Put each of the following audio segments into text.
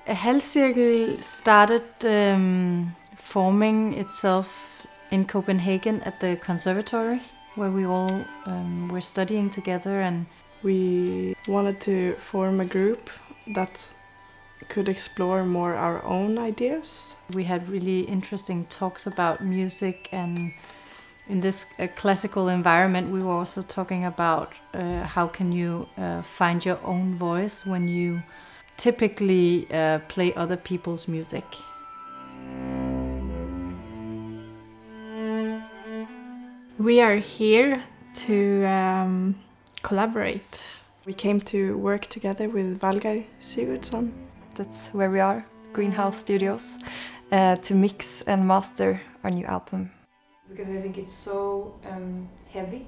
Halvcirkel started forming itself in Copenhagen at the conservatory, where we all were studying together, and we wanted to form a group that could explore more our own ideas. We had really interesting talks about music, and in this classical environment we were also talking about how can you find your own voice when you typically play other people's music. We are here to collaborate. We came to work together with Halvcirkel. That's where we are, Greenhouse Studios, to mix and master our new album. Because I think it's so heavy.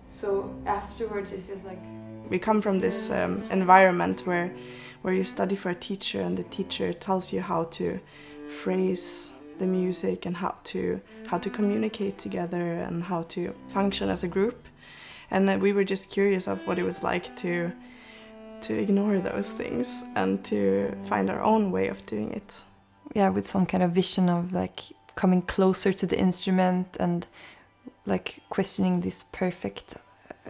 So afterwards it feels like... We come from this environment where you study for a teacher, and the teacher tells you how to phrase the music and how to communicate together and how to function as a group. And we were just curious of what it was like to ignore those things and to find our own way of doing it. Yeah, with some kind of vision of like coming closer to the instrument and like questioning these perfect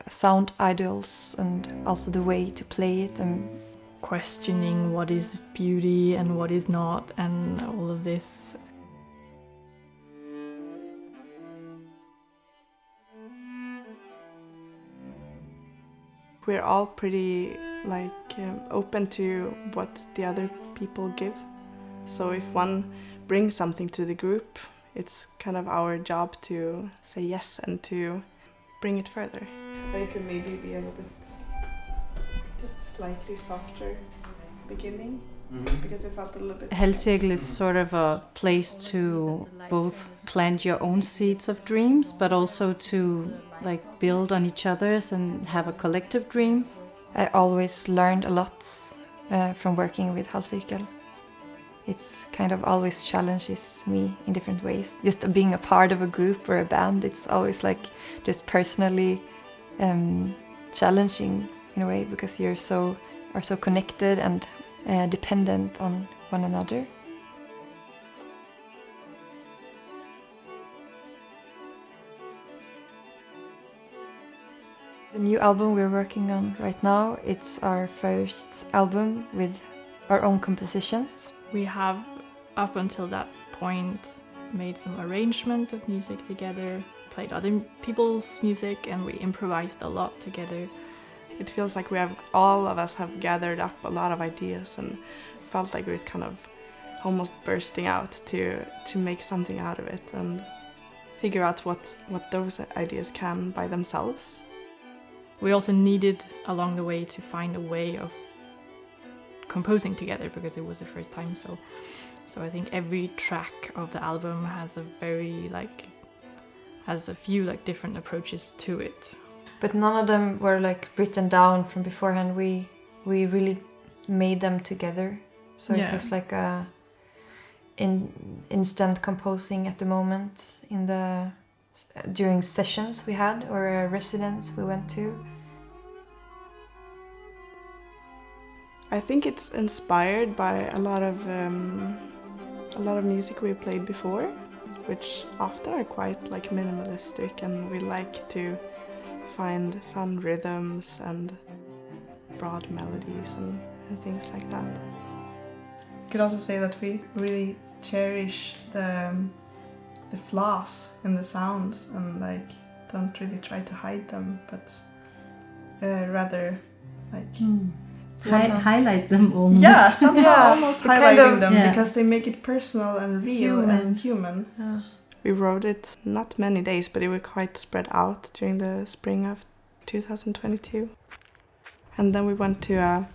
sound ideals and also the way to play it, and questioning what is beauty and what is not, and all of this. We're all pretty open to what the other people give. So if one brings something to the group, it's kind of our job to say yes and to bring it further. Or it could maybe be a little bit just slightly softer beginning, because it felt a little bit... Halvcirkel is sort of a place to both plant your own seeds of dreams, but also to like build on each other's and have a collective dream. I always learned a lot from working with Halvcirkel. It's kind of always challenges me in different ways. Just being a part of a group or a band, it's always like just personally challenging in a way, because you are so connected and dependent on one another. The new album we're working on right now, it's our first album with our own compositions. We have, up until that point, made some arrangement of music together, played other people's music, and we improvised a lot together. It feels like all of us have gathered up a lot of ideas and felt like we was kind of almost bursting out to make something out of it and figure out what those ideas can by themselves. We also needed along the way to find a way of composing together, because it was the first time. So I think every track of the album has a few different approaches to it. But none of them were written down from beforehand. We really made them together. So it was like a instant composing at the moment during sessions we had, or a residence we went to. I think it's inspired by a lot of music we've played before, which often are quite minimalistic, and we like to find fun rhythms and broad melodies and things like that. You could also say that we really cherish the flaws in the sounds and don't really try to hide them, but rather highlight them almost. Yeah, somehow almost highlighting them, yeah, because they make it personal and real and human. Yeah. We wrote it not many days, but it was quite spread out during the spring of 2022. And then we went to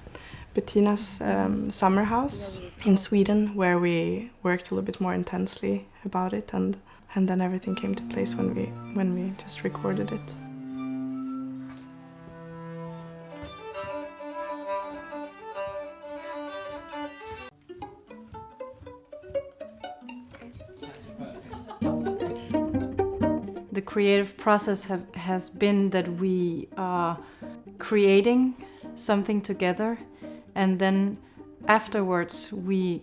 Bettina's summer house in Sweden, where we worked a little bit more intensely about it, and then everything came to place when we just recorded it. The creative process has been that we are creating something together, and then afterwards we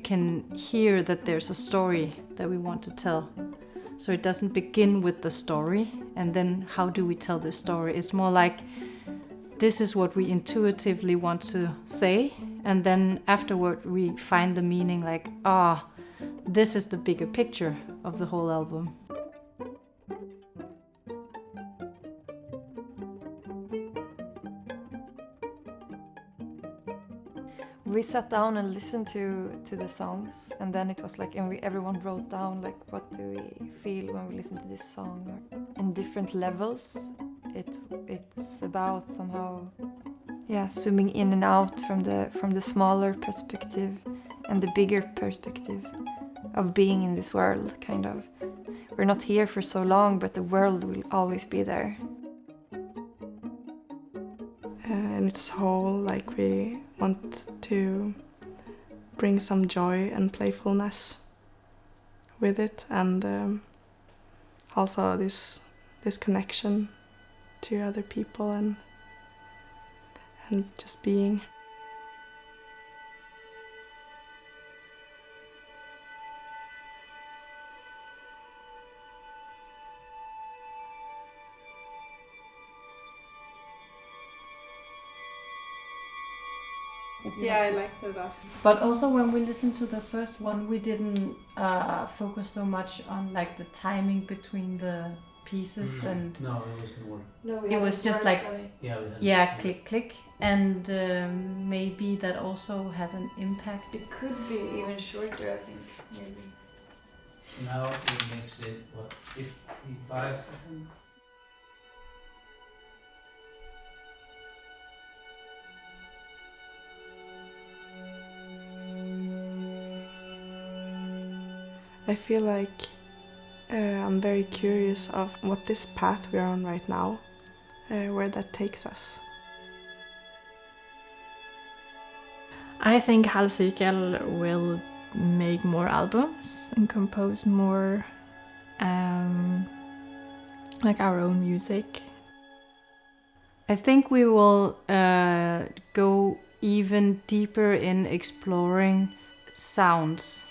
can hear that there's a story that we want to tell. So it doesn't begin with the story and then how do we tell this story. It's more like this is what we intuitively want to say, and then afterward we find the meaning, like, this is the bigger picture of the whole album. We sat down and listened to the songs, and then it was like, and everyone wrote down like, what do we feel when we listen to this song, or in different levels. It's about somehow, zooming in and out from the smaller perspective and the bigger perspective of being in this world. Kind of, we're not here for so long, but the world will always be there. In its whole, like, we want to bring some joy and playfulness with it, and also this connection to other people and just being. Yeah, I like the last one. But also when we listened to the first one, we didn't focus so much on like the timing between the pieces and no, it was more. No, it was just like Click. click, and maybe that also has an impact. It could be even shorter, I think, maybe. Now we mix it 55 seconds. I feel like I'm very curious of what this path we're on right now, where that takes us. I think Halvcirkel will make more albums and compose more like our own music. I think we will go even deeper in exploring sounds.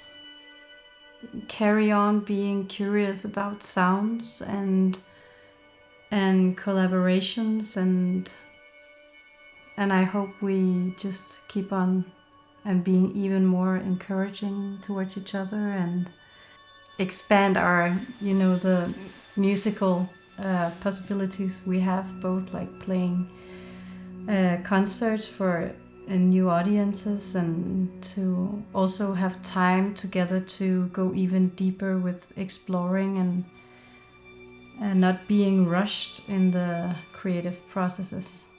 Carry on being curious about sounds and collaborations, and I hope we just keep on and being even more encouraging towards each other and expand our, the musical possibilities we have, both like playing concerts for new audiences, and to also have time together to go even deeper with exploring and not being rushed in the creative processes.